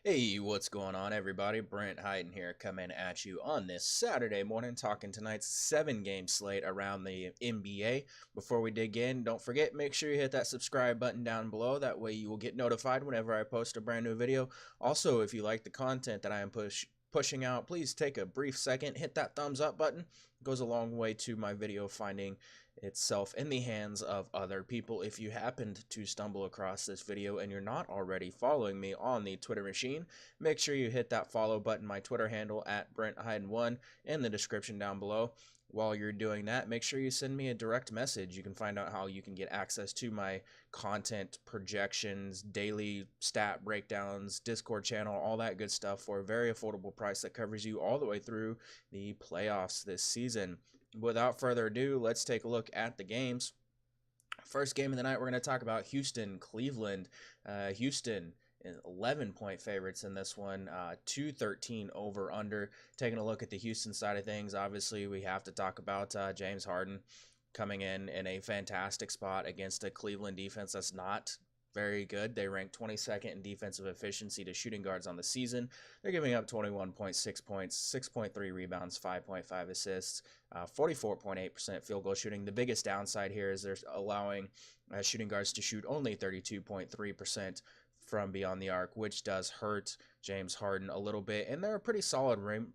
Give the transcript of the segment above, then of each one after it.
Hey, what's going on, everybody? Brent Hyden here, coming at you on this Saturday morning, talking tonight's 7 game slate around the NBA. Before we dig in, don't forget, make sure you hit that subscribe button down below. That way, you will get notified whenever I post a brand new video. Also, if you like the content that I am pushing out, please take a brief second, hit that thumbs up button. It goes a long way to my video finding itself in the hands of other people. If you happened to stumble across this video and you're not already following me on the Twitter machine, make sure you hit that follow button, my Twitter handle at BrentHyden1 in the description down below. While you're doing that, make sure you send me a direct message. You can find out how you can get access to my content, projections, daily stat breakdowns, Discord channel, all that good stuff for a very affordable price that covers you all the way through the playoffs this season. Without further ado, let's take a look at the games. First game of the night, we're going to talk about Houston, Cleveland. Houston, 11-point favorites in this one, 213 over under. Taking a look at the Houston side of things, obviously we have to talk about James Harden coming in a fantastic spot against a Cleveland defense that's not very good. They rank 22nd in defensive efficiency to shooting guards on the season. They're giving up 21.6 points, 6.3 rebounds, 5.5 assists, 44.8% field goal shooting. The biggest downside here is they're allowing shooting guards to shoot only 32.3% from beyond the arc, which does hurt James Harden a little bit. And they're a pretty solid rim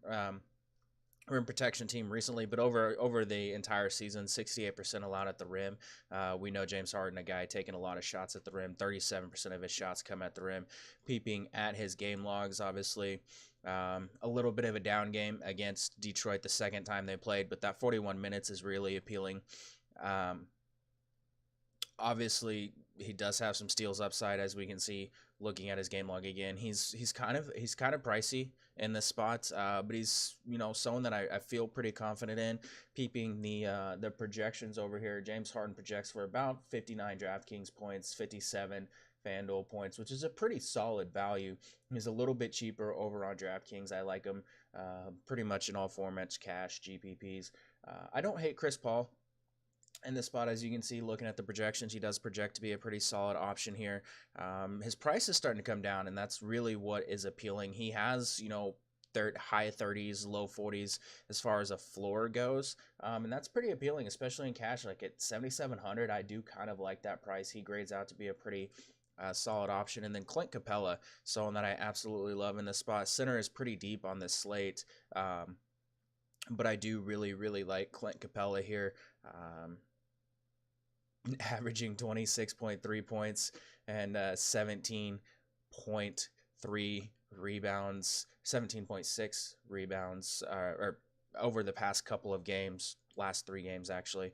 protection team recently, but over the entire season, 68% allowed at the rim. We know James Harden, a guy taking a lot of shots at the rim. 37% of his shots come at the rim. Peeping at his game logs, obviously, a little bit of a down game against Detroit the second time they played, but that 41 minutes is really appealing. Obviously, he does have some steals upside, as we can see looking at his game log again. He's kind of pricey in this spot, but he's someone that I feel pretty confident in. Peeping the projections over here, James Harden projects for about 59 Draftkings points, 57 Fanduel points, which is a pretty solid value. He's a little bit cheaper over on Draftkings. I like him pretty much in all formats, cash, GPPs. I don't hate Chris Paul in this spot. As you can see, looking at the projections, he does project to be a pretty solid option here. His price is starting to come down, and that's really what is appealing. He has, high 30s, low 40s as far as a floor goes, and that's pretty appealing, especially in cash. Like at 7,700, I do kind of like that price. He grades out to be a pretty solid option. And then Clint Capella, someone that I absolutely love in this spot. Center is pretty deep on this slate, but I do really like Clint Capella here. Averaging 26.3 points and 17.3 rebounds, 17.6 rebounds, or over the past couple of games, last 3 games actually.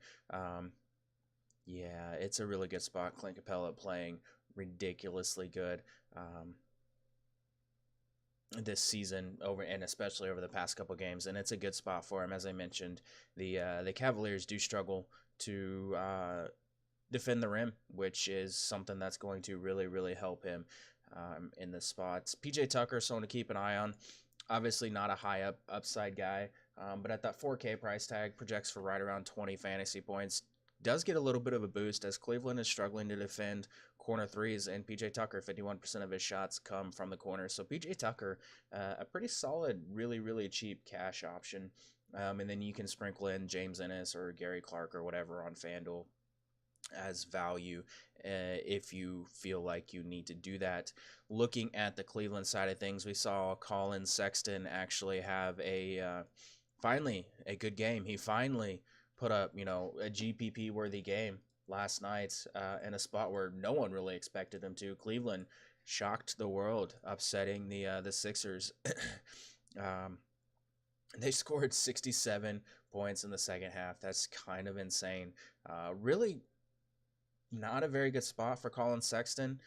Yeah, it's a really good spot. Clint Capella playing ridiculously good this season, over and especially over the past couple games, and it's a good spot for him. As I mentioned, the Cavaliers do struggle to defend the rim, which is something that's going to really help him in the spots. PJ Tucker, someone to keep an eye on. Obviously not a high upside guy, but at that 4K price tag, projects for right around 20 fantasy points. Does get a little bit of a boost as Cleveland is struggling to defend corner threes, and PJ Tucker, 51% of his shots come from the corner. So PJ Tucker, a pretty solid, really cheap cash option. And then you can sprinkle in James Ennis or Gary Clark or whatever on FanDuel as value if you feel like you need to do that. Looking at the Cleveland side of things, we saw Colin Sexton actually have finally a good game. He finally put up a GPP worthy game last night in a spot where no one really expected him to. Cleveland shocked the world, upsetting the Sixers. They scored 67 points in the second half. That's kind of insane. Really not a very good spot for Colin Sexton.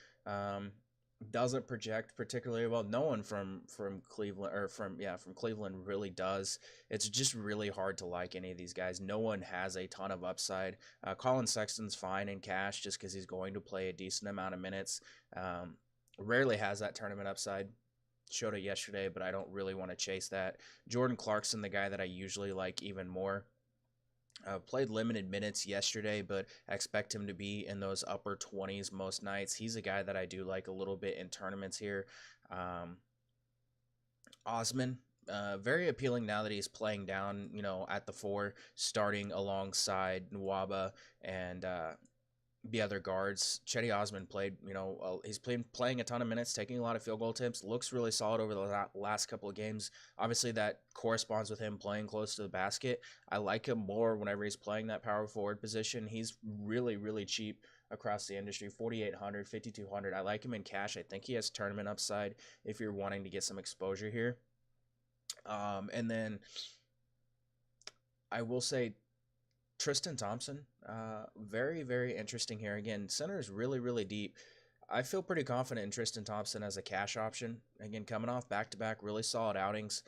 Doesn't project particularly well. No one from Cleveland or from Cleveland really does. It's just really hard to like any of these guys. No one has a ton of upside. Colin Sexton's fine in cash just because he's going to play a decent amount of minutes. Rarely has that tournament upside. Showed it yesterday, but I don't really want to chase that. Jordan Clarkson, the guy that I usually like even more. Played limited minutes yesterday, but I expect him to be in those upper 20s most nights. He's a guy that I do like a little bit in tournaments here. Osman, very appealing now that he's playing down, at the four, starting alongside Nwaba and the other guards. Chetty Osman played, he's playing a ton of minutes, taking a lot of field goal attempts, looks really solid over the last couple of games. Obviously, that corresponds with him playing close to the basket. I like him more whenever he's playing that power forward position. He's really, really cheap across the industry, 4,800, 5,200. I like him in cash. I think he has tournament upside if you're wanting to get some exposure here. And then I will say Tristan Thompson, very, very interesting here. Again, center is really, really deep. I feel pretty confident in Tristan Thompson as a cash option. Again, coming off back-to-back really solid outings.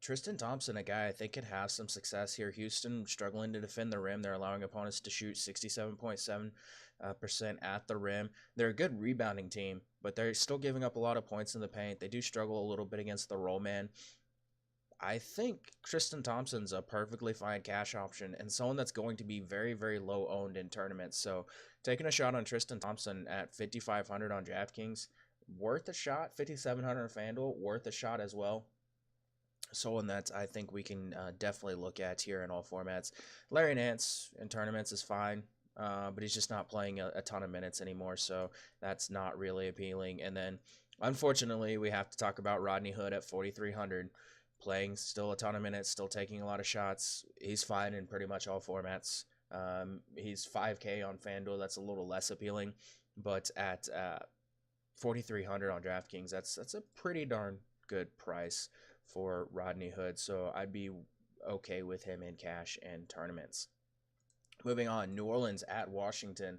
Tristan Thompson, a guy I think could have some success here. Houston struggling to defend the rim. They're allowing opponents to shoot 67.7% at the rim. They're a good rebounding team, but they're still giving up a lot of points in the paint. They do struggle a little bit against the roll man. I think Tristan Thompson's a perfectly fine cash option and someone that's going to be very, very low owned in tournaments. So taking a shot on Tristan Thompson at 5,500 on DraftKings, worth a shot. 5,700 on FanDuel, worth a shot as well. Someone that I think we can definitely look at here in all formats. Larry Nance in tournaments is fine, but he's just not playing a ton of minutes anymore, so that's not really appealing. And then, unfortunately, we have to talk about Rodney Hood at 4,300, playing still a ton of minutes, still taking a lot of shots. He's fine in pretty much all formats. He's 5K on FanDuel. That's a little less appealing, but at 4,300 on DraftKings, that's a pretty darn good price for Rodney Hood, so I'd be okay with him in cash and tournaments. Moving on, New Orleans at Washington.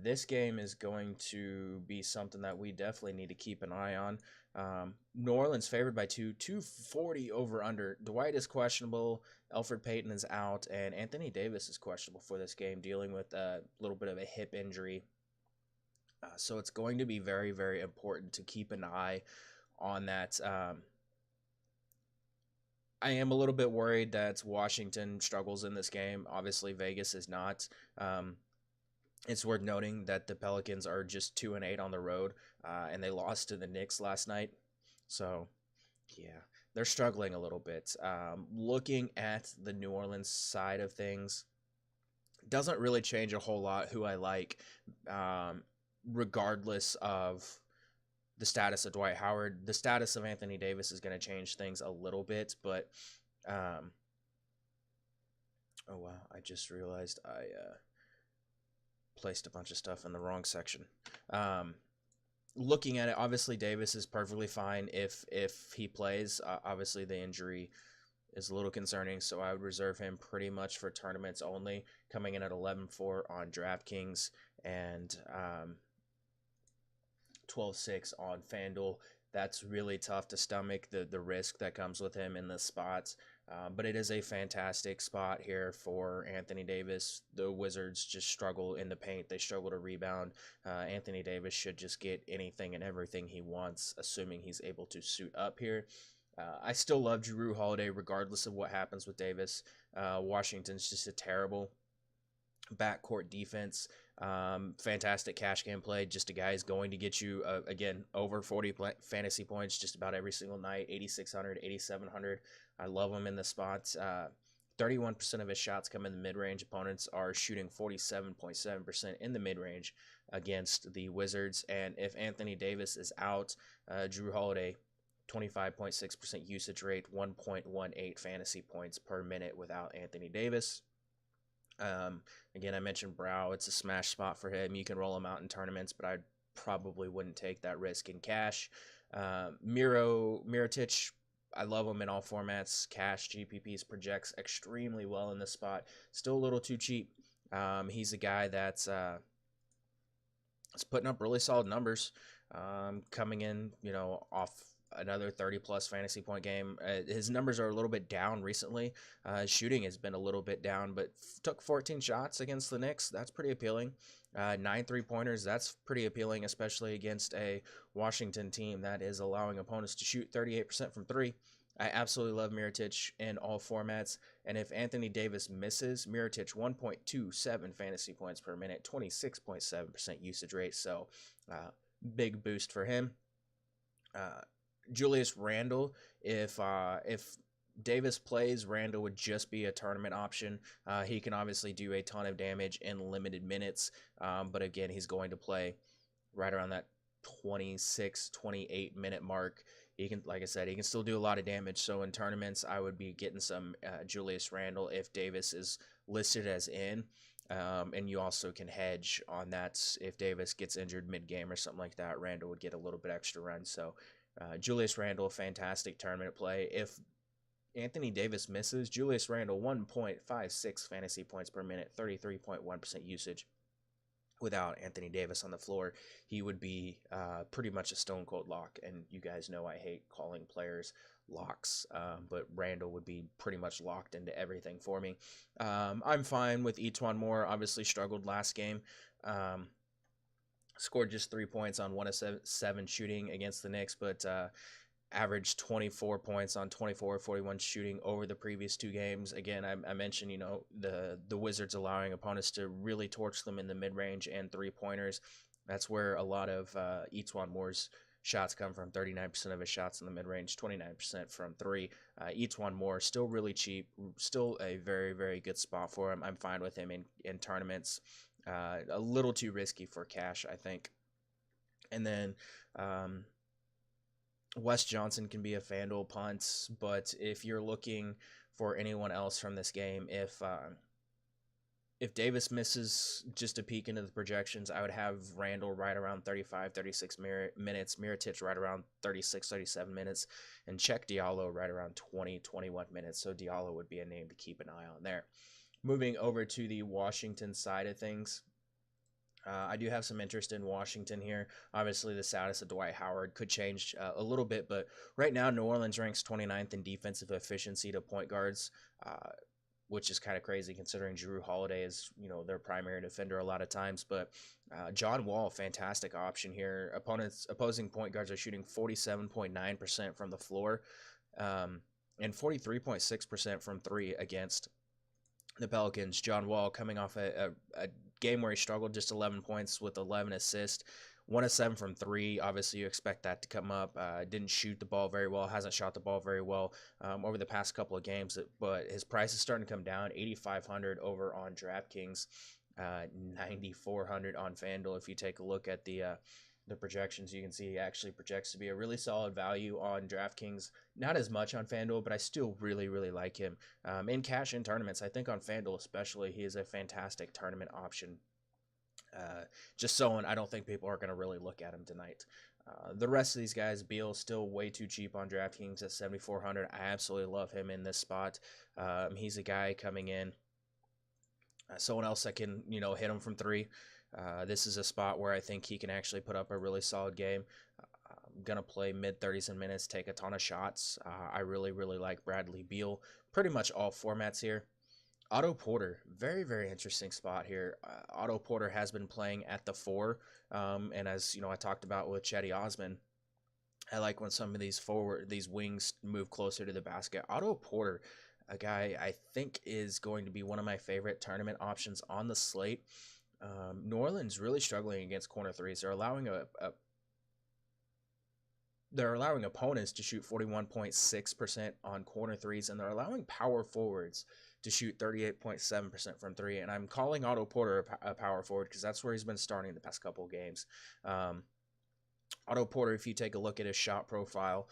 This game is going to be something that we definitely need to keep an eye on. New Orleans favored by 240 over under. Dwight is questionable, Elfrid Payton is out, and Anthony Davis is questionable for this game, dealing with a little bit of a hip injury. So it's going to be very, very important to keep an eye on that. I am a little bit worried that Washington struggles in this game. Obviously, Vegas is not. It's worth noting that the Pelicans are just 2-8 on the road, and they lost to the Knicks last night. So, yeah, they're struggling a little bit. Looking at the New Orleans side of things, doesn't really change a whole lot who I like, regardless of the status of Dwight Howard. The status of Anthony Davis is going to change things a little bit, but oh wow, I just realized I placed a bunch of stuff in the wrong section. Looking at it, obviously Davis is perfectly fine if he plays. Obviously the injury is a little concerning, so I would reserve him pretty much for tournaments only, coming in at 11.4 on DraftKings and 12.6 on FanDuel. That's really tough to stomach, the risk that comes with him in the spots. But it is a fantastic spot here for Anthony Davis. The Wizards just struggle in the paint. They struggle to rebound. Anthony Davis should just get anything and everything he wants, assuming he's able to suit up here. I still love Jrue Holiday regardless of what happens with Davis. Washington's just a terrible backcourt defense. Fantastic cash game play. Just a guy who's going to get you, again, over 40 fantasy points just about every single night. 8,600, 8,700. I love him in the spots. 31% of his shots come in the mid-range. Opponents are shooting 47.7% in the mid-range against the Wizards. And if Anthony Davis is out, Jrue Holiday, 25.6% usage rate, 1.18 fantasy points per minute without Anthony Davis. Again, I mentioned Brow. It's a smash spot for him. You can roll him out in tournaments, but I probably wouldn't take that risk in cash. Mirotic, I love him in all formats. Cash, GPPs, projects extremely well in this spot. Still a little too cheap. He's a guy that's putting up really solid numbers. Coming in, off another 30-plus fantasy point game. His numbers are a little bit down recently. His shooting has been a little bit down, but took 14 shots against the Knicks. That's pretty appealing. 9 3-pointers. That's pretty appealing, especially against a Washington team that is allowing opponents to shoot 38% from 3. I absolutely love Mirotic in all formats. And if Anthony Davis misses, Mirotic 1.27 fantasy points per minute, 26.7% usage rate. So big boost for him. Julius Randle, if Davis plays, Randle would just be a tournament option. He can obviously do a ton of damage in limited minutes, but again, he's going to play right around that 26, 28 minute mark. He can, like I said, he can still do a lot of damage. So in tournaments, I would be getting some Julius Randle if Davis is listed as in. And you also can hedge on that if Davis gets injured mid-game or something like that. Randle would get a little bit extra run. So Julius Randle, fantastic tournament play. If Anthony Davis misses, Julius Randle 1.56 fantasy points per minute, 33.1% usage. Without Anthony Davis on the floor, he would be pretty much a stone cold lock. And you guys know I hate calling players locks, but Randall would be pretty much locked into everything for me. I'm fine with Etuan Moore. Obviously struggled last game. Scored just 3 points on 1 of 7 shooting against the Knicks, but averaged 24 points on 24-41 shooting over the previous 2 games. Again, I mentioned, the Wizards allowing opponents to really torch them in the mid-range and 3-pointers. That's where a lot of Etuan Moore's shots come from. 39% of his shots in the mid-range, 29% from 3. Etuan Moore, still really cheap, still a very, very good spot for him. I'm fine with him in tournaments. A little too risky for cash, I think. And then Wes Johnson can be a Fanduel punt, but if you're looking for anyone else from this game, if Davis misses just a peek into the projections, I would have Randall right around 35, 36 minutes, Mirotic right around 36, 37 minutes, and Check Diallo right around 20, 21 minutes. So Diallo would be a name to keep an eye on there. Moving over to the Washington side of things, I do have some interest in Washington here. Obviously, the status of Dwight Howard could change a little bit, but right now, New Orleans ranks 29th in defensive efficiency to point guards, which is kind of crazy considering Jrue Holiday is, their primary defender a lot of times. But John Wall, fantastic option here. Opposing point guards are shooting 47.9% from the floor, and 43.6% from 3 against the Pelicans. John Wall coming off a game where he struggled, just 11 points with 11 assists, 1 of 7 from 3. Obviously, you expect that to come up. Didn't shoot the ball very well, hasn't shot the ball very well over the past couple of games, but his price is starting to come down. 8,500 over on Draftkings, 9,400 on Fanduel. If you take a look at the projections, you can see he actually projects to be a really solid value on DraftKings. Not as much on FanDuel, but I still really, really like him. In cash in tournaments, I think on FanDuel especially, he is a fantastic tournament option. Just so I don't think people are going to really look at him tonight. The rest of these guys, Beal, still way too cheap on DraftKings at 7,400. I absolutely love him in this spot. He's a guy coming in. Someone else that can, hit him from 3. This is a spot where I think he can actually put up a really solid game. I'm going to play mid-30s in minutes, take a ton of shots. I really, really like Bradley Beal. Pretty much all formats here. Otto Porter, very, very interesting spot here. Otto Porter has been playing at the 4. And as, I talked about with Chetty Osman, I like when some of these wings move closer to the basket. Otto Porter, a guy I think is going to be one of my favorite tournament options on the slate. New Orleans really struggling against corner threes. They're allowing opponents to shoot 41.6% on corner threes, and they're allowing power forwards to shoot 38.7% from 3. And I'm calling Otto Porter a power forward because that's where he's been starting the past couple of games. Otto Porter, if you take a look at his shot profile,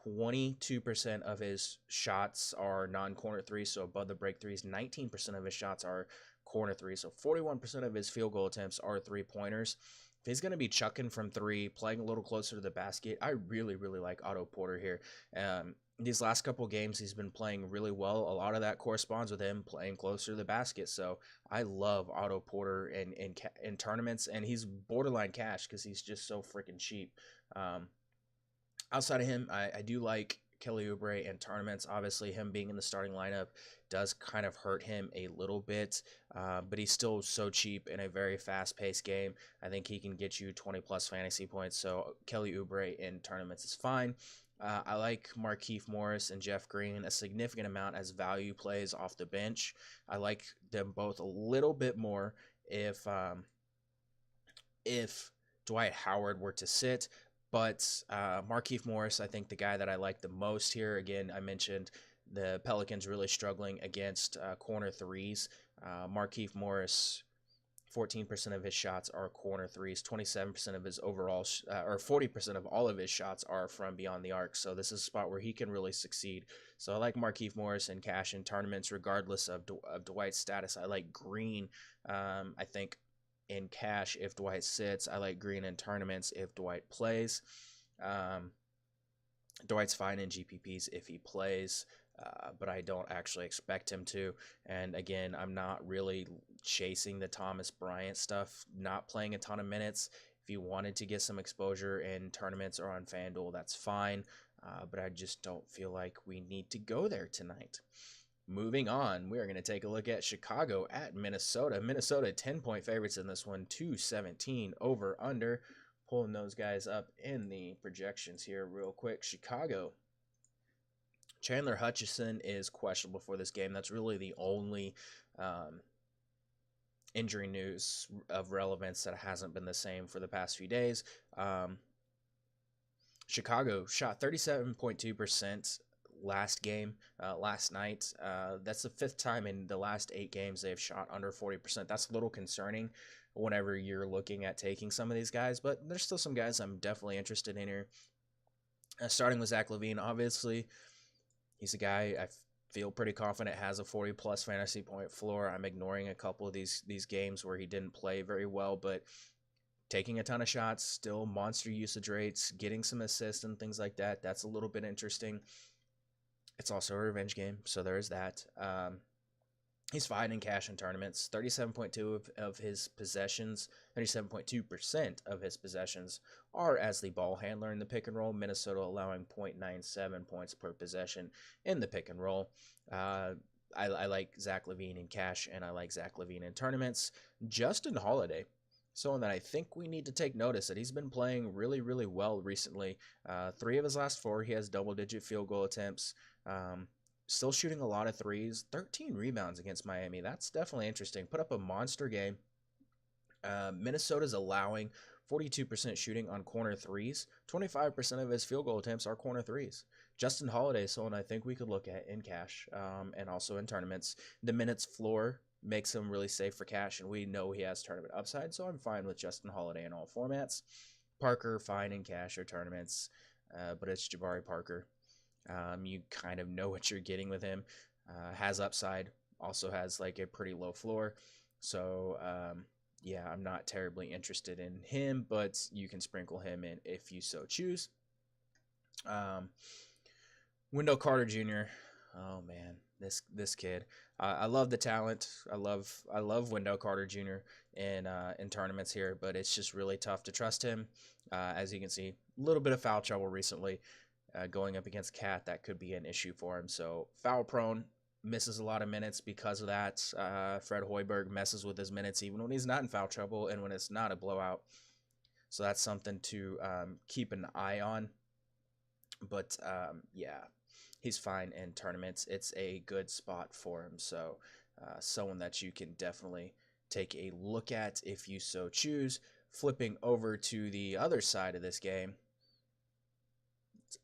22% of his shots are non-corner threes, so above the break threes. 19% of his shots are corner threes, so 41% of his field goal attempts are 3-pointers. If he's going to be chucking from 3, playing a little closer to the basket, I really, really like Otto Porter here. These last couple games, he's been playing really well. A lot of that corresponds with him playing closer to the basket. So I love Otto Porter in tournaments, and he's borderline cash because he's just so freaking cheap. Outside of him, I do like Kelly Oubre in tournaments. Obviously, him being in the starting lineup does kind of hurt him a little bit, but he's still so cheap in a very fast-paced game. I think he can get you 20-plus fantasy points, so Kelly Oubre in tournaments is fine. I like Markieff Morris and Jeff Green a significant amount as value plays off the bench. I like them both a little bit more if Dwight Howard were to sit. But Markieff Morris, I think the guy that I like the most here. Again, I mentioned the Pelicans really struggling against corner threes. Markieff Morris, 14% of his shots are corner threes. 27% of his overall, or 40% of all of his shots are from beyond the arc. So this is a spot where he can really succeed. So I like Markieff Morris in cash in tournaments, regardless of Dwight's status. I like Green. I think in cash if Dwight sits. I like Green in tournaments if Dwight plays. Dwight's fine in GPPs if he plays, but I don't actually expect him to. And again, I'm not really chasing the Thomas Bryant stuff, not playing a ton of minutes. If you wanted to get some exposure in tournaments or on Fanduel, that's fine, but I just don't feel like we need to go there tonight. Moving on, we are going to take a look at Chicago at Minnesota. Minnesota 10-point favorites in this one, 217 over under. Pulling those guys up in the projections here real quick. Chicago, Chandler Hutchison is questionable for this game. That's really the only injury news of relevance that hasn't been the same for the past few days. Chicago shot 37.2% last game, last night. That's the 5th time in the last 8 games they've shot under 40%. That's a little concerning whenever you're looking at taking some of these guys, but there's still some guys I'm definitely interested in here. Starting with Zach LaVine, obviously, he's a guy I feel pretty confident has a 40-plus fantasy point floor. I'm ignoring a couple of these games where he didn't play very well, but taking a ton of shots, still monster usage rates, getting some assists and things like that. That's a little bit interesting. It's also a revenge game, so there is that. He's fine in cash in tournaments. 37.2% of his possessions are as the ball handler in the pick and roll. Minnesota allowing 0.97 points per possession in the pick and roll. I like Zach LaVine in cash, and I like Zach LaVine in tournaments. Justin Holiday, someone that I think we need to take notice that he's been playing really, really well recently. 3 of his last 4, he has double-digit field goal attempts. Still shooting a lot of threes. 13 rebounds against Miami. That's definitely interesting. Put up a monster game. Minnesota's allowing 42% shooting on corner threes. 25% of his field goal attempts are corner threes. Justin Holiday is someone I think we could look at in cash and also in tournaments. The minutes floor makes him really safe for cash, and we know he has tournament upside, so I'm fine with Justin Holiday in all formats. Parker, fine in cash or tournaments, but it's Jabari Parker. You kind of know what you're getting with him. Has upside, also has like a pretty low floor. So, yeah, I'm not terribly interested in him, but you can sprinkle him in if you so choose. Wendell Carter Jr. Oh man, this kid. I love the talent. I love Wendell Carter Jr. in tournaments here, but it's just really tough to trust him. As you can see, a little bit of foul trouble recently. Going up against Cat, that could be an issue for him. So foul prone, misses a lot of minutes because of that. Fred Hoiberg messes with his minutes even when he's not in foul trouble and when it's not a blowout. So that's something to keep an eye on. But yeah, he's fine in tournaments. It's a good spot for him. So someone that you can definitely take a look at if you so choose. Flipping over to the other side of this game.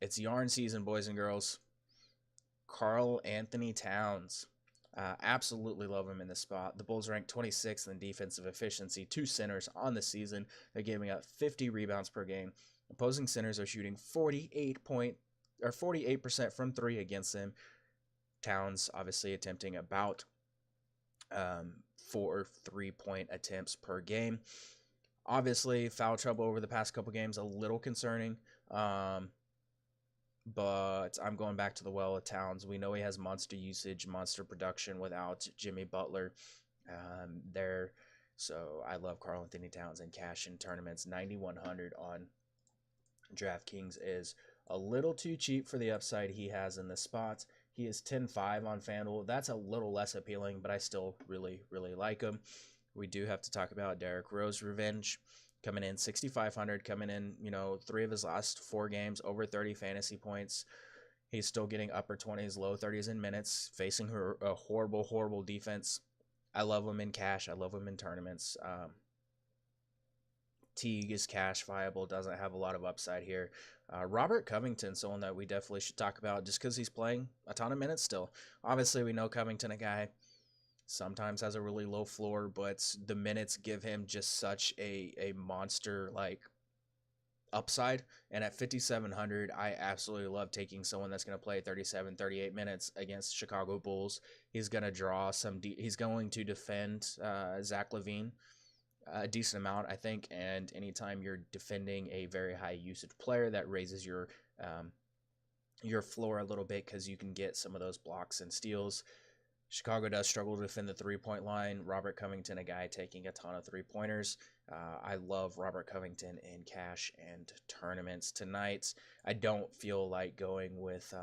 It's yarn season, boys and girls. Karl Anthony Towns. Absolutely love him in this spot. The Bulls rank 26th in defensive efficiency. 2 centers on the season. They're giving up 50 rebounds per game. Opposing centers are shooting 48% from 3 against them. Towns obviously attempting about 4 3-point attempts per game. Obviously, foul trouble over the past couple games, a little concerning. But I'm going back to the well with Towns. We know he has monster usage, monster production without Jimmy Butler there. So I love Karl Anthony Towns in cash in tournaments. 9,100 on Draftkings is a little too cheap for the upside he has in this spot. He is 10-5 on Fanduel. That's a little less appealing, but I still really, really like him. We do have to talk about Derrick Rose revenge. Coming in 6,500, coming in, 3 of his last 4 games, over 30 fantasy points. He's still getting upper 20s, low 30s in minutes, facing a horrible, horrible defense. I love him in cash. I love him in tournaments. Teague is cash viable, doesn't have a lot of upside here. Robert Covington, someone that we definitely should talk about just because he's playing a ton of minutes still. Obviously, we know Covington, a guy, sometimes has a really low floor, but the minutes give him just such a monster like upside. And at 5,700, I absolutely love taking someone that's going to play 37, 38 minutes against Chicago Bulls. He's going to draw he's going to defend Zach LaVine a decent amount, I think. And anytime you're defending a very high usage player, that raises your floor a little bit because you can get some of those blocks and steals. Chicago does struggle to defend the three-point line. Robert Covington, a guy taking a ton of three-pointers. I love Robert Covington in cash and tournaments tonight. I don't feel like going with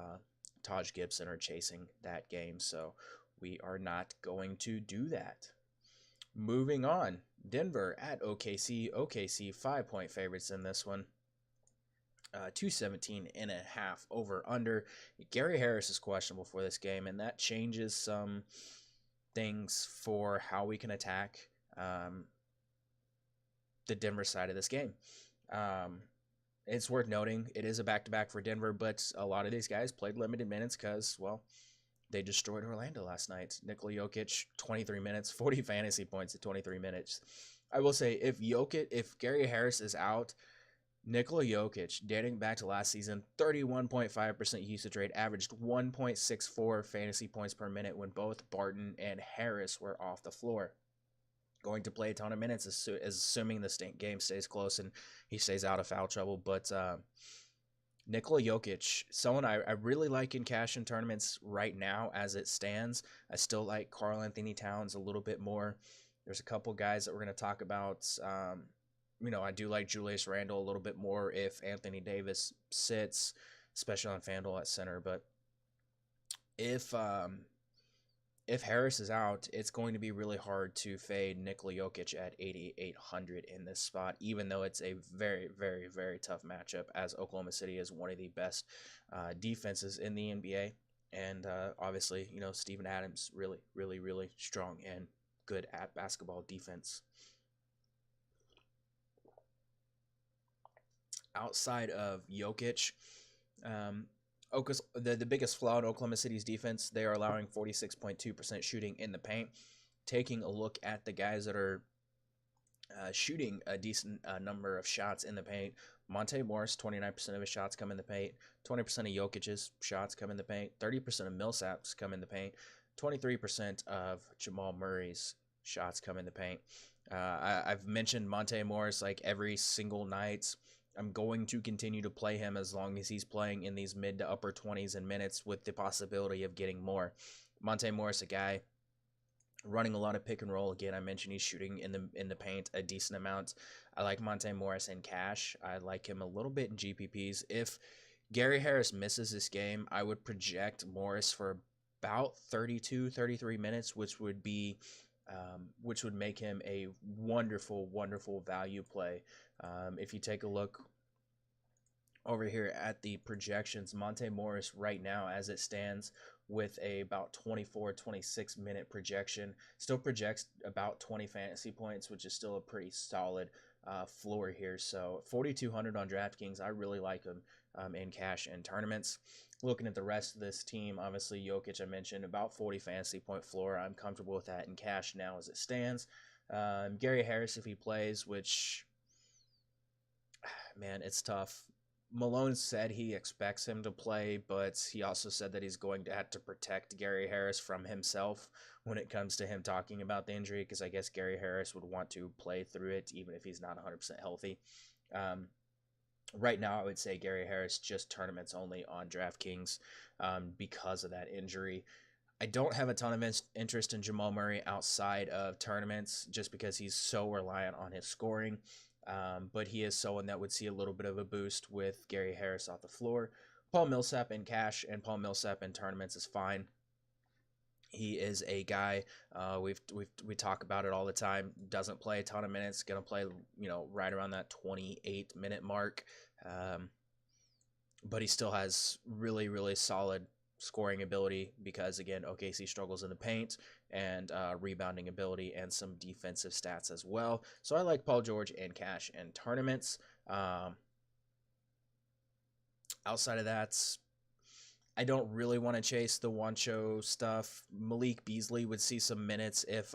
Taj Gibson or chasing that game, so we are not going to do that. Moving on, Denver at OKC. OKC 5-point favorites in this one. 217 and a half over under. Gary Harris is questionable for this game, and that changes some things for how we can attack the Denver side of this game. It's worth noting it is a back-to-back for Denver, but a lot of these guys played limited minutes because, well, they destroyed Orlando last night. Nikola Jokic, 23 minutes, 40 fantasy points at 23 minutes. I will say, if Gary Harris is out, Nikola Jokic, dating back to last season, 31.5% usage rate, averaged 1.64 fantasy points per minute when both Barton and Harris were off the floor. Going to play a ton of minutes, assuming the game stays close and he stays out of foul trouble. But Nikola Jokic, someone I really like in cash and tournaments right now as it stands. I still like Karl Anthony Towns a little bit more. There's a couple guys that we're going to talk about. I do like Julius Randle a little bit more if Anthony Davis sits, especially on Fanduel at center. But if Harris is out, it's going to be really hard to fade Nikola Jokic at 8,800 in this spot, even though it's a very, very, very tough matchup, as Oklahoma City is one of the best defenses in the NBA. And obviously, Steven Adams really, really, really strong and good at basketball defense. Outside of Jokic, the biggest flaw in Oklahoma City's defense, they are allowing 46.2% shooting in the paint. Taking a look at the guys that are shooting a decent number of shots in the paint, Monte Morris, 29% of his shots come in the paint, 20% of Jokic's shots come in the paint, 30% of Millsap's come in the paint, 23% of Jamal Murray's shots come in the paint. I've mentioned Monte Morris like every single night. I'm going to continue to play him as long as he's playing in these mid to upper 20s in minutes with the possibility of getting more. Monte Morris, a guy running a lot of pick and roll. Again, I mentioned he's shooting in the paint a decent amount. I like Monte Morris in cash. I like him a little bit in GPPs. If Gary Harris misses this game, I would project Morris for about 32, 33 minutes, which would make him a wonderful, wonderful value play. If you take a look over here at the projections, Monte Morris right now as it stands with about 24, 26 minute projection, still projects about 20 fantasy points, which is still a pretty solid floor here. So 4,200 on Draftkings. I really like him in cash and tournaments. Looking at the rest of this team, obviously Jokic, I mentioned, about 40 fantasy point floor. I'm comfortable with that in cash now as it stands. Gary Harris, if he plays, which, man, it's tough. Malone said he expects him to play, but he also said that he's going to have to protect Gary Harris from himself when it comes to him talking about the injury, because I guess Gary Harris would want to play through it even if he's not 100% healthy. Right now, I would say Gary Harris just tournaments only on DraftKings because of that injury. I don't have a ton of interest in Jamal Murray outside of tournaments just because he's so reliant on his scoring. But he is someone that would see a little bit of a boost with Gary Harris off the floor. Paul Millsap in cash and Paul Millsap in tournaments is fine. He is a guy we talk about it all the time. Doesn't play a ton of minutes. Gonna play right around that 28-minute mark. But he still has really, really solid scoring ability because, again, OKC struggles in the paint, and rebounding ability and some defensive stats as well. So I like Paul George in cash and tournaments. Outside of that, I don't really want to chase the Wancho stuff. Malik Beasley would see some minutes if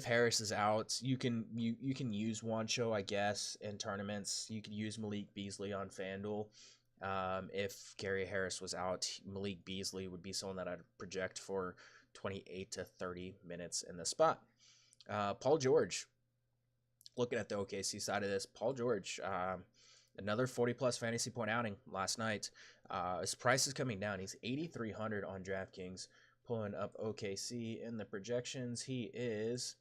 Harris is out. You can use Wancho, I guess, in tournaments. You could use Malik Beasley on Fanduel. If Gary Harris was out, Malik Beasley would be someone that I'd project for 28 to 30 minutes in the spot. Paul George, looking at the OKC side of this, Paul George, another 40-plus fantasy point outing last night. His price is coming down. He's 8,300 on Draftkings. Pulling up OKC in the projections, he is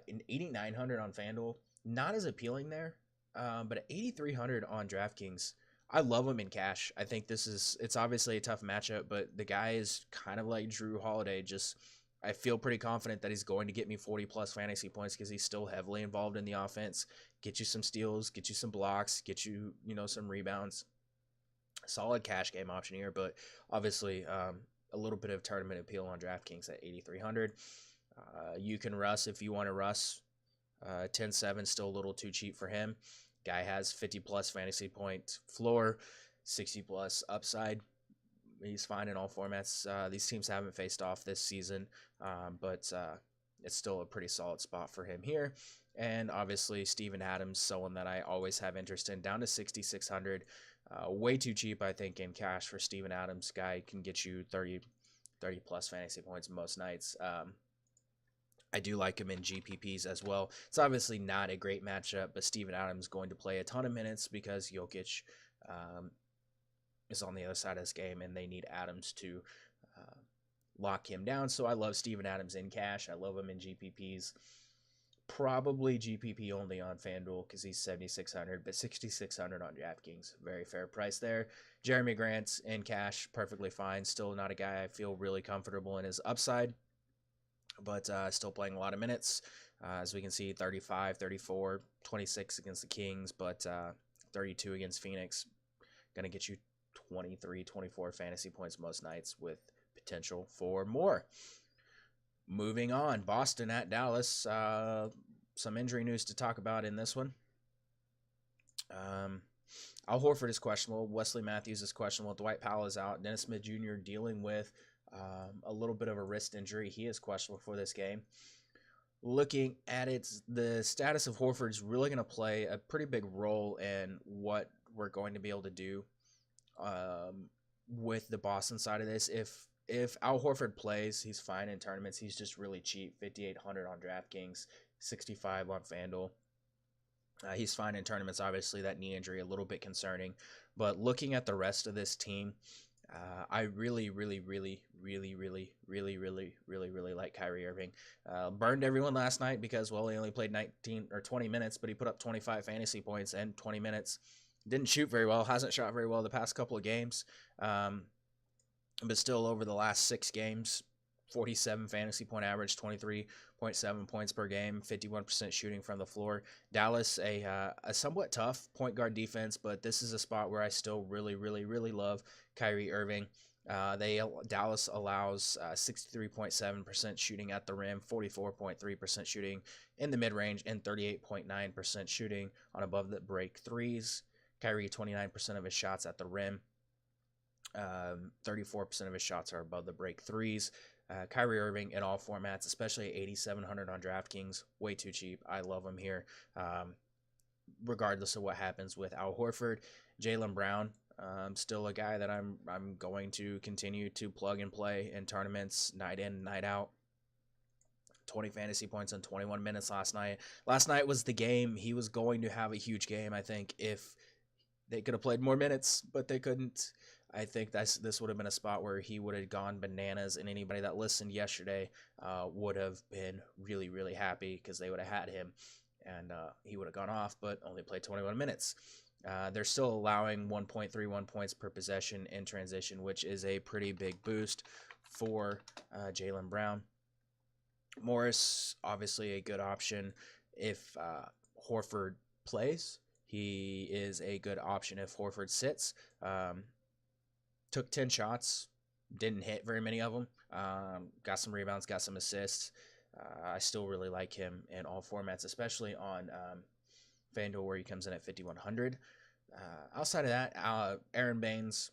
in 8,900 on FanDuel. Not as appealing there, but at 8,300 on Draftkings, I love him in cash. I think it's obviously a tough matchup, but the guy is kind of like Drew Holiday. I feel pretty confident that he's going to get me 40-plus fantasy points because he's still heavily involved in the offense. Get you some steals, get you some blocks, get you, some rebounds. Solid cash game option here, but obviously a little bit of tournament appeal on DraftKings at 8,300. You can Russ if you want to Russ. 10-7 still a little too cheap for him. Guy has 50-plus fantasy point floor, 60-plus upside. He's fine in all formats. These teams haven't faced off this season, but it's still a pretty solid spot for him here. And obviously, Steven Adams, someone that I always have interest in, down to 6,600. Way too cheap, I think, in cash for Steven Adams. Guy can get you 30-plus fantasy points most nights. I do like him in GPPs as well. It's obviously not a great matchup, but Steven Adams is going to play a ton of minutes because Jokic is on the other side of this game, and they need Adams to lock him down. So I love Steven Adams in cash. I love him in GPPs. Probably GPP only on FanDuel because he's 7,600, but 6,600 on DraftKings. Very fair price there. Jeremy Grant in cash, perfectly fine. Still not a guy I feel really comfortable in his upside, but still playing a lot of minutes. As we can see, 35, 34, 26 against the Kings, but 32 against Phoenix. Going to get you 23, 24 fantasy points most nights with potential for more. Moving on, Boston at Dallas. Some injury news to talk about in this one. Al Horford is questionable. Wesley Matthews is questionable. Dwight Powell is out. Dennis Smith Jr. dealing with a little bit of a wrist injury. He is questionable for this game. Looking at it, the status of Horford is really going to play a pretty big role in what we're going to be able to do with the Boston side of this. If Al Horford plays, he's fine in tournaments. He's just really cheap, 5,800 on DraftKings, 65 on FanDuel. He's fine in tournaments. Obviously, that knee injury a little bit concerning. But looking at the rest of this team, I really like Kyrie Irving. Burned everyone last night because, he only played 19 or 20 minutes, but he put up 25 fantasy points in 20 minutes. Didn't shoot very well. Hasn't shot very well the past couple of games. But still, over the last 6 games, 47 fantasy point average, 23.7 points per game, 51% shooting from the floor. Dallas, a somewhat tough point guard defense, but this is a spot where I still really love Kyrie Irving. Dallas allows 63.7% shooting at the rim, 44.3% shooting in the mid-range, and 38.9% shooting on above the break threes. Kyrie, 29% of his shots at the rim. 34% of his shots are above the break threes. Kyrie Irving in all formats, especially 8,700 on DraftKings, way too cheap. I love him here, regardless of what happens with Al Horford. Jaylen Brown, still a guy that I'm going to continue to plug and play in tournaments, night in, night out. 20 fantasy points in 21 minutes last night. Last night was the game. He was going to have a huge game, I think, if they could have played more minutes, but they couldn't. I think this would have been a spot where he would have gone bananas, and anybody that listened yesterday would have been really happy because they would have had him, and he would have gone off, but only played 21 minutes. They're still allowing 1.31 points per possession in transition, which is a pretty big boost for Jaylen Brown. Morris, obviously a good option if Horford plays. He is a good option if Horford sits. took 10 shots, didn't hit very many of them. Got some rebounds, got some assists. I still really like him in all formats, especially on Fanduel where he comes in at 5,100. Outside of that, Aaron Baines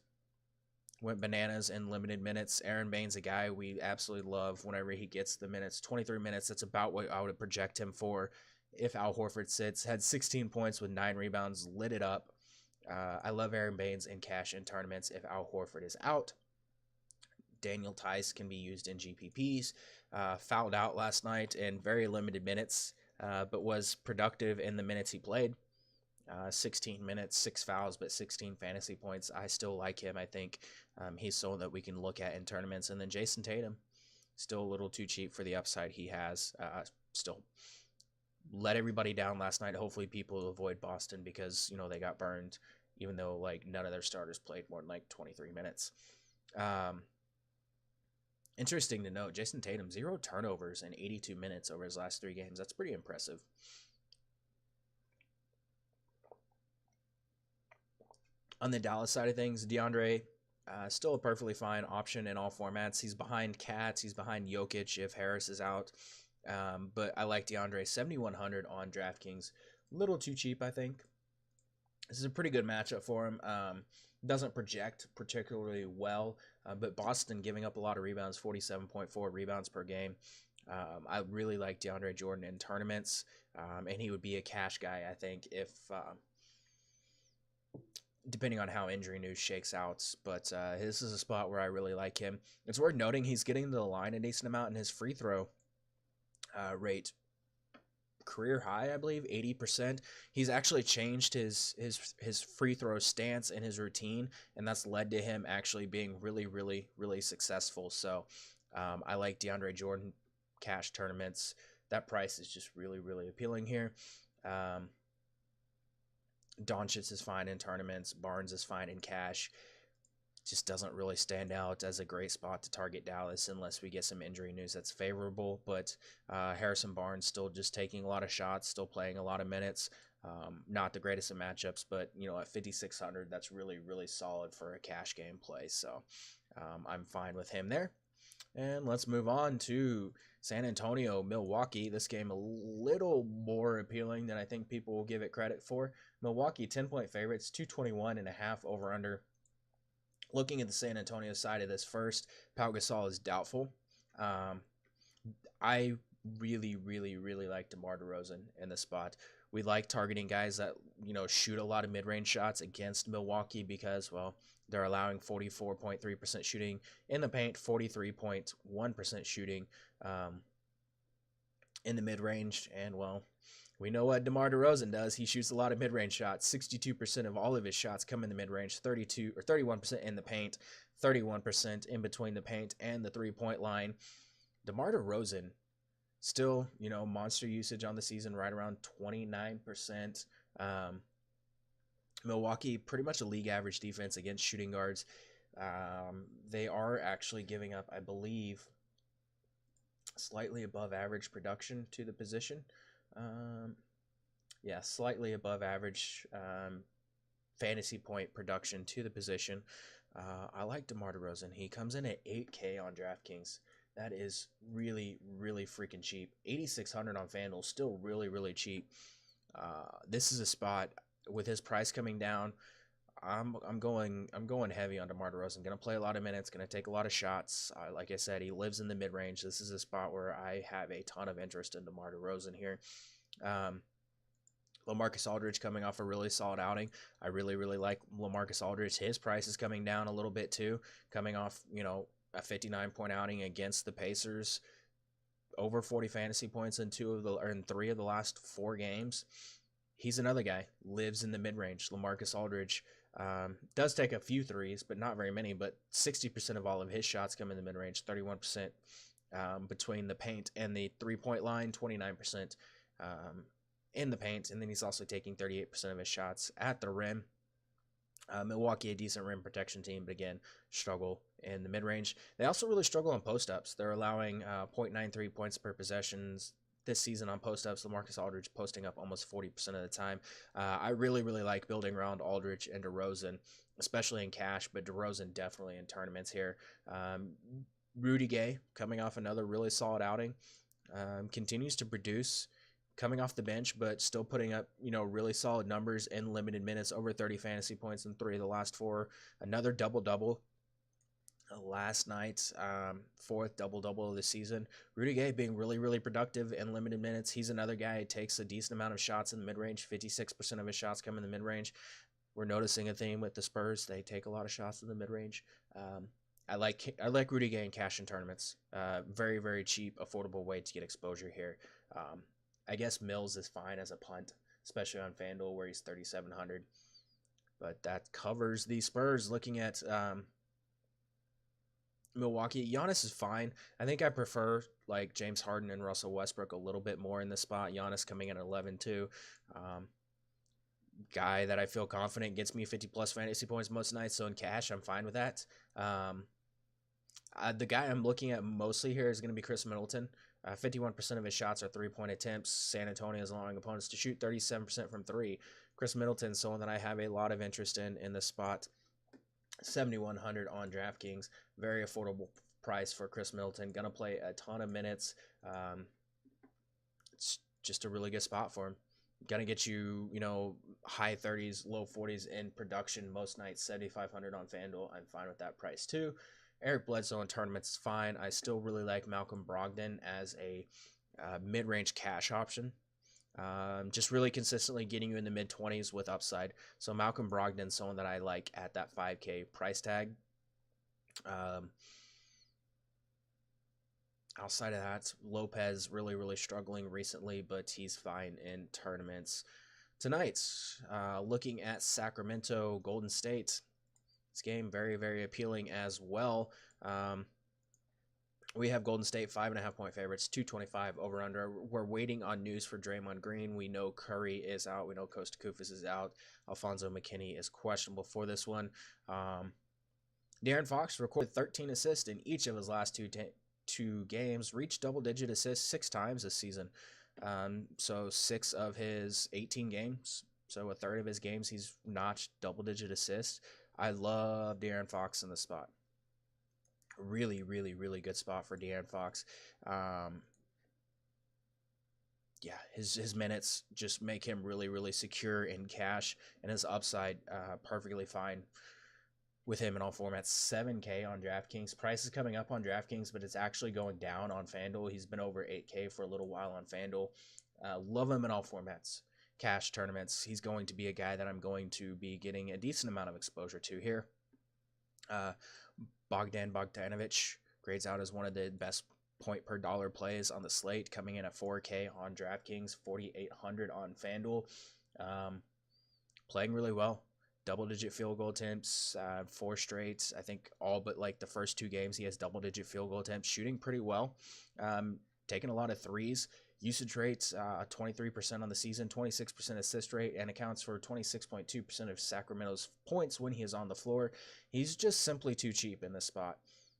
went bananas in limited minutes. Aaron Baines, a guy we absolutely love whenever he gets the minutes. 23 minutes, that's about what I would project him for if Al Horford sits. Had 16 points with 9 rebounds, lit it up. I love Aaron Baines in cash in tournaments if Al Horford is out. Daniel Tice can be used in GPPs. Fouled out last night in very limited minutes, but was productive in the minutes he played. 16 minutes, 6 fouls, but 16 fantasy points. I still like him. I think he's someone that we can look at in tournaments. And then Jason Tatum, still a little too cheap for the upside he has. Still let everybody down last night. Hopefully people avoid Boston because, they got burned, even though none of their starters played more than 23 minutes. Interesting to note, Jason Tatum, 0 turnovers in 82 minutes over his last 3 games. That's pretty impressive. On the Dallas side of things, DeAndre, still a perfectly fine option in all formats. He's behind Katz. He's behind Jokic if Harris is out. But I like DeAndre, 7,100 on DraftKings. A little too cheap, I think. This is a pretty good matchup for him. Doesn't project particularly well, but Boston giving up a lot of rebounds, 47.4 rebounds per game. I really like DeAndre Jordan in tournaments, and he would be a cash guy, I think, if depending on how injury news shakes out. But this is a spot where I really like him. It's worth noting he's getting to the line a decent amount in his free throw rate. Career high, I believe, 80%. He's actually changed his free throw stance and his routine, and that's led to him actually being really, really, really successful. So I like DeAndre Jordan cash tournaments. That price is just really, really appealing here. Doncic is fine in tournaments. Barnes is fine in cash. Just doesn't really stand out as a great spot to target Dallas unless we get some injury news that's favorable. But Harrison Barnes still just taking a lot of shots, still playing a lot of minutes. Not the greatest of matchups, but at 5,600, that's really, really solid for a cash game play. So I'm fine with him there. And let's move on to San Antonio, Milwaukee. This game a little more appealing than I think people will give it credit for. Milwaukee 10-point favorites, 221.5 over under. Looking at the San Antonio side of this first, Pau Gasol is doubtful. I really, really, really like DeMar DeRozan in this spot. We like targeting guys that, shoot a lot of mid-range shots against Milwaukee because, they're allowing 44.3% shooting in the paint, 43.1% shooting in the mid-range. And, we know what DeMar DeRozan does. He shoots a lot of mid-range shots. 62% of all of his shots come in the mid-range, 31% in the paint, 31% in between the paint and the three-point line. DeMar DeRozan still, monster usage on the season, right around 29%. Milwaukee, pretty much a league average defense against shooting guards. They are actually giving up, I believe, slightly above average production to the position. Slightly above average fantasy point production to the position. I like DeMar DeRozan. He comes in at 8K on DraftKings. That is really, really freaking cheap. 8,600 on FanDuel, still really, really cheap. This is a spot with his price coming down. I'm going heavy on DeMar DeRozan. Going to play a lot of minutes. Going to take a lot of shots. Like I said, he lives in the mid range. This is a spot where I have a ton of interest in DeMar DeRozan here. LaMarcus Aldridge coming off a really solid outing. I really, really like LaMarcus Aldridge. His price is coming down a little bit too, coming off, a 59-point outing against the Pacers, over 40 fantasy points in 3 of the last 4 games. He's another guy, lives in the mid-range. LaMarcus Aldridge does take a few threes, but not very many, but 60% of all of his shots come in the mid-range, 31% between the paint and the three-point line, 29% in the paint, and then he's also taking 38% of his shots at the rim. Milwaukee, a decent rim protection team, but again, struggle in the mid-range. They also really struggle on post-ups. They're allowing 0.93 points per possessions this season on post-ups. LaMarcus Aldridge posting up almost 40% of the time. I really, really like building around Aldridge and DeRozan, especially in cash, but DeRozan definitely in tournaments here. Rudy Gay coming off another really solid outing. Continues to produce coming off the bench, but still putting up, really solid numbers in limited minutes, over 30 fantasy points in 3 of the last 4. Another double-double last night, 4th double-double of the season. Rudy Gay being really, really productive in limited minutes. He's another guy who takes a decent amount of shots in the mid-range. 56% of his shots come in the mid-range. We're noticing a theme with the Spurs. They take a lot of shots in the mid-range. I like Rudy Gay in cash in tournaments. Very, very cheap, affordable way to get exposure here. I guess Mills is fine as a punt, especially on Fanduel where he's 3,700. But that covers the Spurs. Looking at Milwaukee, Giannis is fine. I think I prefer like James Harden and Russell Westbrook a little bit more in this spot. Giannis coming in at 11-2. Guy that I feel confident gets me 50-plus fantasy points most nights, so in cash, I'm fine with that. The guy I'm looking at mostly here is going to be Chris Middleton. 51% of his shots are three-point attempts. San Antonio is allowing opponents to shoot 37% from 3. Chris Middleton, someone that I have a lot of interest in this spot. 7,100 on DraftKings. Very affordable price for Chris Middleton. Going to play a ton of minutes. It's just a really good spot for him. Going to get you, high 30s, low 40s in production most nights. 7,500 on FanDuel. I'm fine with that price too. Eric Bledsoe in tournaments is fine. I still really like Malcolm Brogdon as a mid-range cash option. Just really consistently getting you in the mid-20s with upside. So Malcolm Brogdon, someone that I like at that 5K price tag. Outside of that, Lopez really, really struggling recently, but he's fine in tournaments. Tonight, looking at Sacramento, Golden State. This game very, very appealing as well. We have Golden State 5.5 point favorites, 225 over under. We're waiting on news for Draymond Green. We know Curry is out. We know Costa Koufos is out. Alfonso McKinney is questionable for this one. De'Aaron Fox recorded 13 assists in each of his last two games. Reached double-digit assists 6 times this season. So 6 of his 18 games. So a third of his games he's notched double-digit assists. I love De'Aaron Fox in the spot. Really, really, really good spot for De'Aaron Fox. His minutes just make him really, really secure in cash, and his upside perfectly fine with him in all formats. 7K on DraftKings. Price is coming up on DraftKings, but it's actually going down on FanDuel. He's been over 8K for a little while on FanDuel. Love him in all formats. Cash tournaments. He's going to be a guy that I'm going to be getting a decent amount of exposure to here. Bogdan Bogdanovic grades out as one of the best point per dollar plays on the slate, coming in at 4K on DraftKings, 4,800 on FanDuel. Playing really well. Double-digit field goal attempts, 4 straight. I think all but like the first 2 games he has double-digit field goal attempts, shooting pretty well. Taking a lot of threes. Usage rates, 23% on the season, 26% assist rate, and accounts for 26.2% of Sacramento's points when he is on the floor. He's just simply too cheap in this spot.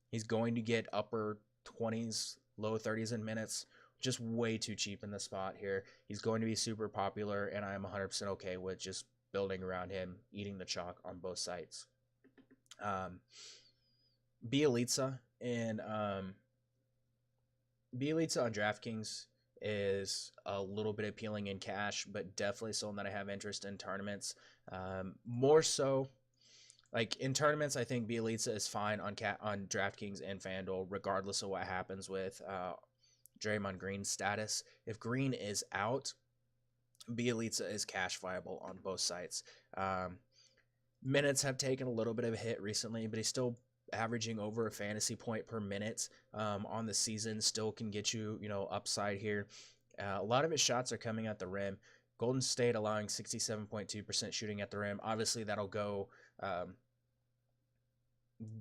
He's going to get upper 20s, low 30s in minutes. Just way too cheap in this spot here. He's going to be super popular, and I'm 100% okay with just building around him, eating the chalk on both sides. Bielitsa on DraftKings is a little bit appealing in cash, but definitely someone that I have interest in tournaments. More so, like in tournaments, I think Bielitsa is fine on DraftKings and FanDuel, regardless of what happens with Draymond Green's status. If Green is out, Bielitsa is cash viable on both sides. Minutes have taken a little bit of a hit recently, but he's still averaging over a fantasy point per minute on the season. Still can get you, upside here. A lot of his shots are coming at the rim. Golden State allowing 67.2% shooting at the rim. Obviously, that'll go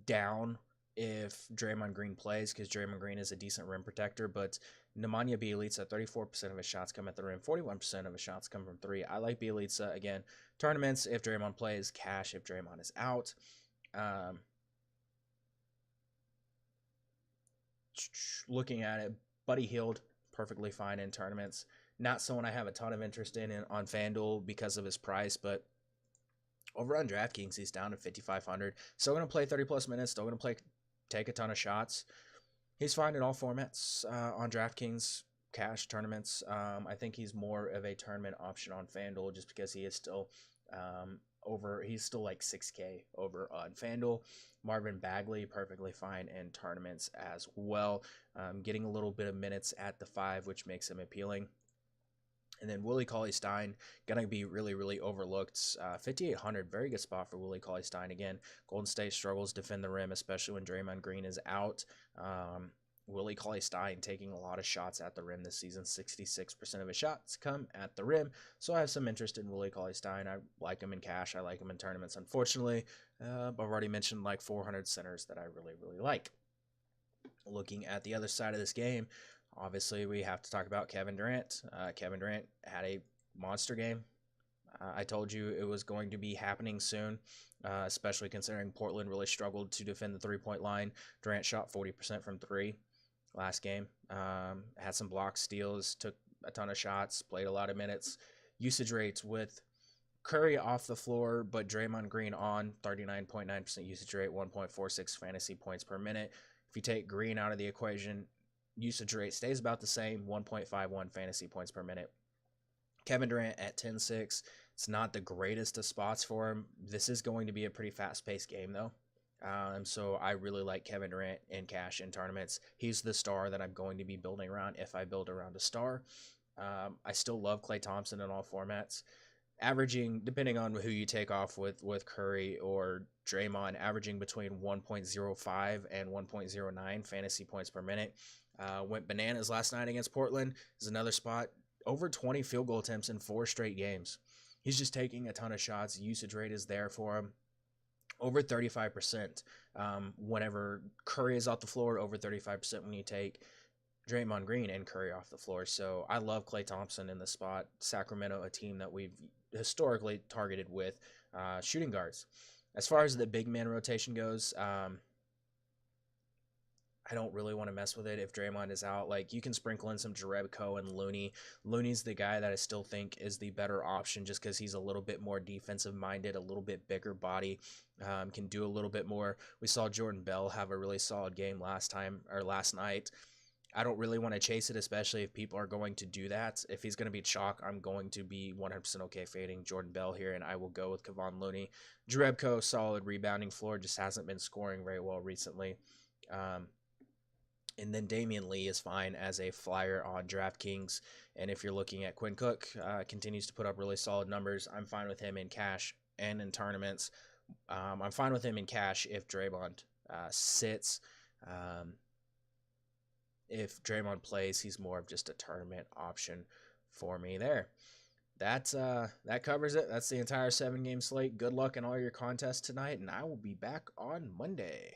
down if Draymond Green plays, because Draymond Green is a decent rim protector, but Nemanja Bjelica, 34% of his shots come at the rim, 41% of his shots come from 3. I like Bjelica. Again, tournaments if Draymond plays, cash if Draymond is out. Looking at it, Buddy Hield, perfectly fine in tournaments. Not someone I have a ton of interest in on FanDuel because of his price, but over on DraftKings, he's down to 5,500. Still going to play 30 plus minutes. Still going to take a ton of shots. He's fine in all formats on DraftKings cash tournaments. I think he's more of a tournament option on FanDuel just because he is still he's still like 6K over on FanDuel. Marvin Bagley, perfectly fine in tournaments as well. Getting a little bit of minutes at the 5, which makes him appealing. And then Willie Cauley-Stein, going to be really, really overlooked. 5,800, very good spot for Willie Cauley-Stein. Again, Golden State struggles to defend the rim, especially when Draymond Green is out. Willie Cauley-Stein taking a lot of shots at the rim this season. 66% of his shots come at the rim. So I have some interest in Willie Cauley-Stein. I like him in cash. I like him in tournaments, unfortunately. I've already mentioned like 400 centers that I really, really like. Looking at the other side of this game, obviously, we have to talk about Kevin Durant. Kevin Durant had a monster game. I told you it was going to be happening soon, especially considering Portland really struggled to defend the three-point line. Durant shot 40% from 3 last game. Had some blocks, steals, took a ton of shots, played a lot of minutes. Usage rates with Curry off the floor, but Draymond Green on, 39.9% usage rate, 1.46 fantasy points per minute. If you take Green out of the equation, usage rate stays about the same, 1.51 fantasy points per minute. Kevin Durant at 10-6. It's not the greatest of spots for him. This is going to be a pretty fast-paced game, though. So I really like Kevin Durant in cash in tournaments. He's the star that I'm going to be building around if I build around a star. I still love Klay Thompson in all formats. Averaging, depending on who you take off with Curry or Draymond, averaging between 1.05 and 1.09 fantasy points per minute. Went bananas last night against Portland. Is another spot. Over 20 field goal attempts in 4 straight games. He's just taking a ton of shots. Usage rate is there for him. Over 35%. Whenever Curry is off the floor, over 35% when you take Draymond Green and Curry off the floor. So I love Klay Thompson in the spot. Sacramento, a team that we've historically targeted with shooting guards. As far as the big man rotation goes, I don't really want to mess with it if Draymond is out. Like, you can sprinkle in some Jerebko and Looney. Looney's the guy that I still think is the better option just because he's a little bit more defensive-minded, a little bit bigger body, can do a little bit more. We saw Jordan Bell have a really solid game last night. I don't really want to chase it, especially if people are going to do that. If he's going to be chalk, I'm going to be 100% okay fading Jordan Bell here, and I will go with Kevon Looney. Jerebko, solid rebounding floor, just hasn't been scoring very well recently. And then Damian Lee is fine as a flyer on DraftKings. And if you're looking at Quinn Cook, continues to put up really solid numbers. I'm fine with him in cash and in tournaments. I'm fine with him in cash if Draymond sits. If Draymond plays, he's more of just a tournament option for me there. That covers it. That's the entire 7-game slate. Good luck in all your contests tonight, and I will be back on Monday.